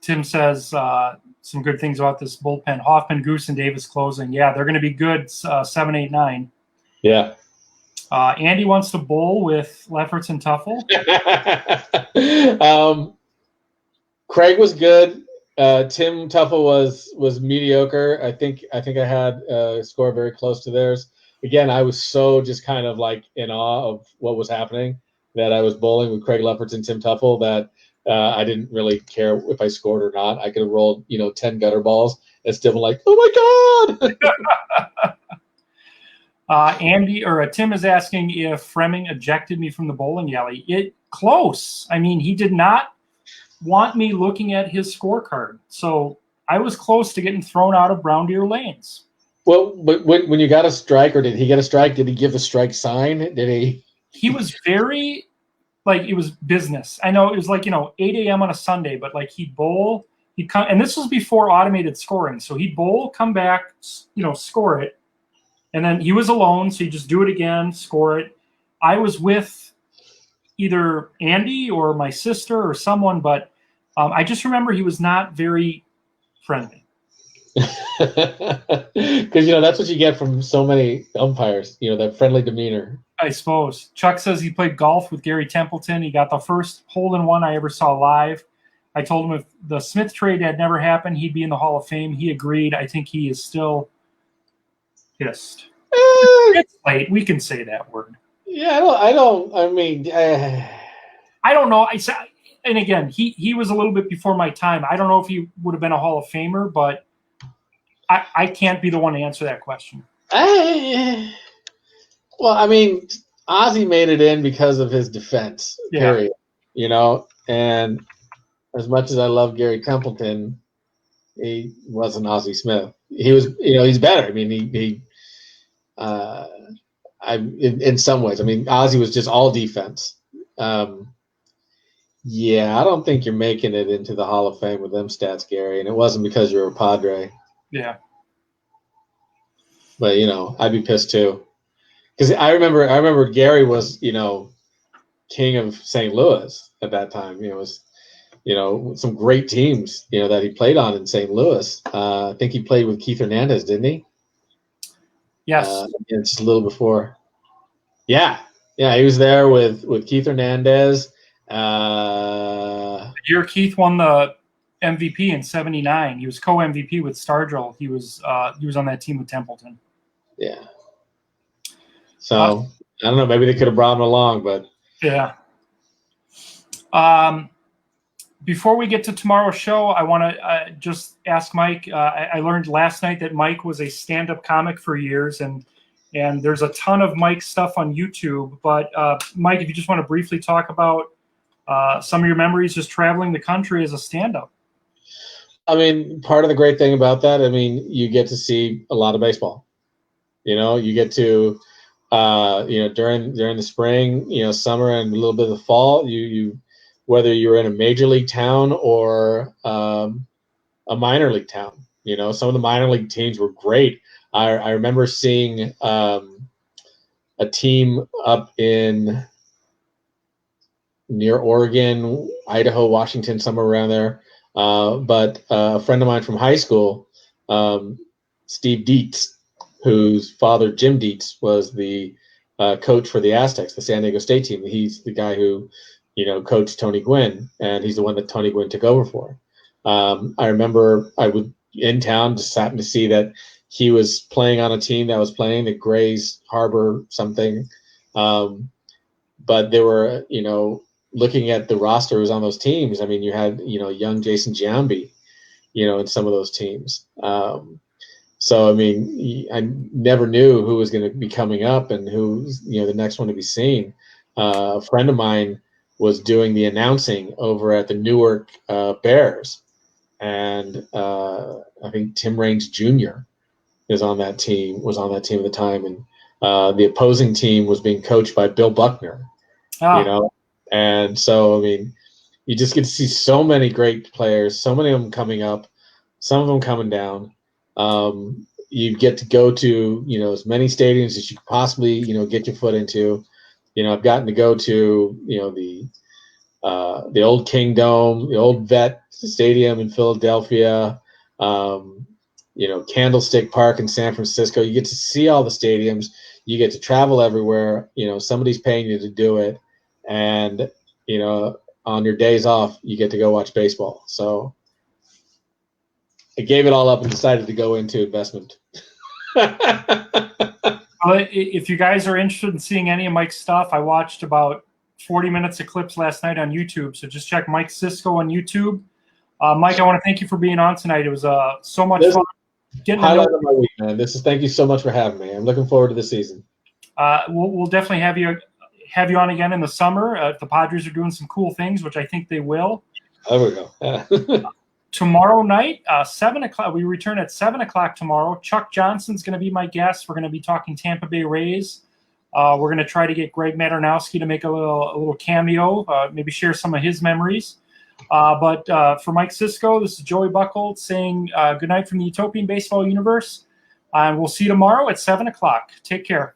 Tim says some good things about this bullpen. Hoffman, Goose, and Davis closing. Yeah, they're going to be good. 7, 8, 9. Yeah. Andy wants to bowl with Lefferts and Tuffle. Craig was good. Tim Tuffle was mediocre. I think I had a score very close to theirs. Again, I was so just kind of like in awe of what was happening that I was bowling with Craig Lefferts and Tim Tuffle that I didn't really care if I scored or not. I could have rolled 10 gutter balls and still been like, oh my God. Tim is asking if Fremming ejected me from the bowling alley. Close. I mean, he did not want me looking at his scorecard. So I was close to getting thrown out of Brown Deer lanes. Well, but when you got a strike, or did he get a strike? Did he give the strike sign? Did he? He was very, it was business. I know it was 8 a.m. on a Sunday, but he'd bowl, he'd come, and this was before automated scoring. So he'd bowl, come back, score it. And then he was alone, so he'd just do it again, score it. I was with either Andy or my sister or someone, but I just remember he was not very friendly. Because that's what you get from so many umpires, that friendly demeanor. I suppose. Chuck says he played golf with Gary Templeton. He got the first hole-in-one I ever saw live. I told him if the Smith trade had never happened, he'd be in the Hall of Fame. He agreed. I think he is still pissed. It's late. We can say that word. Yeah, I don't. I mean, I don't know. And again, he was a little bit before my time. I don't know if he would have been a Hall of Famer, but I can't be the one to answer that question. Well, I mean, Ozzie made it in because of his defense, period. You know, and as much as I love Gary Templeton, he wasn't Ozzie Smith. He was, he's better. I mean, in some ways, I mean, Ozzie was just all defense. Yeah, I don't think you're making it into the Hall of Fame with them stats, Gary, and it wasn't because you're a Padre. Yeah. But I'd be pissed too. Because I remember Gary was, king of St. Louis at that time. It was, some great teams, that he played on in St. Louis. I think he played with Keith Hernandez, didn't he? Yes. Just a little before. Yeah, he was there with Keith Hernandez. The year Keith won the MVP in '79, he was co-MVP with Stargell. He was on that team with Templeton. Yeah. So I don't know. Maybe they could have brought him along, but yeah. Before we get to tomorrow's show, I want to just ask Mike. I learned last night that Mike was a stand-up comic for years, and there's a ton of Mike's stuff on YouTube. But Mike, if you just want to briefly talk about some of your memories just traveling the country as a stand-up. I mean, part of the great thing about that, I mean, you get to see a lot of baseball. You get to during the spring, summer, and a little bit of the fall, you whether you're in a major league town or a minor league town, some of the minor league teams were great. I remember seeing a team up in near Oregon, Idaho, Washington, somewhere around there. But a friend of mine from high school, Steve Dietz, whose father, Jim Dietz, was the coach for the Aztecs, the San Diego State team. He's the guy who, coached Tony Gwynn, and he's the one that Tony Gwynn took over for. I remember I was in town, just happened to see that he was playing on a team that was playing the Grays Harbor something. But they were, looking at the rosters on those teams. I mean, you had, young Jason Giambi, in some of those teams. So, I mean, I never knew who was going to be coming up and who's, the next one to be seen. A friend of mine was doing the announcing over at the Newark Bears. And I think Tim Raines Jr. was on that team at the time. And the opposing team was being coached by Bill Buckner, And so, I mean, you just get to see so many great players, so many of them coming up, some of them coming down. You get to go to, as many stadiums as you could possibly, get your foot into. I've gotten to go to, the old King Dome, the old Vet Stadium in Philadelphia, Candlestick Park in San Francisco. You get to see all the stadiums. You get to travel everywhere. Somebody's paying you to do it. And, on your days off, you get to go watch baseball. So I gave it all up and decided to go into investment. If you guys are interested in seeing any of Mike's stuff, I watched about 40 minutes of clips last night on YouTube. So just check Mike Siscoe on YouTube. Mike, I want to thank you for being on tonight. It was so much fun. Highlight of my week, man. Thank you so much for having me. I'm looking forward to the season. We'll definitely have you on again in the summer. If the Padres are doing some cool things, which I think they will. There we go. Tomorrow night, 7 o'clock. We return at 7 o'clock tomorrow. Chuck Johnson's going to be my guest. We're going to be talking Tampa Bay Rays. We're going to try to get Greg Maternowski to make a little cameo, maybe share some of his memories. But for Mike Siscoe, this is Joey Buckholtz saying good night from the Utopian Baseball Universe. And we'll see you tomorrow at 7 o'clock. Take care.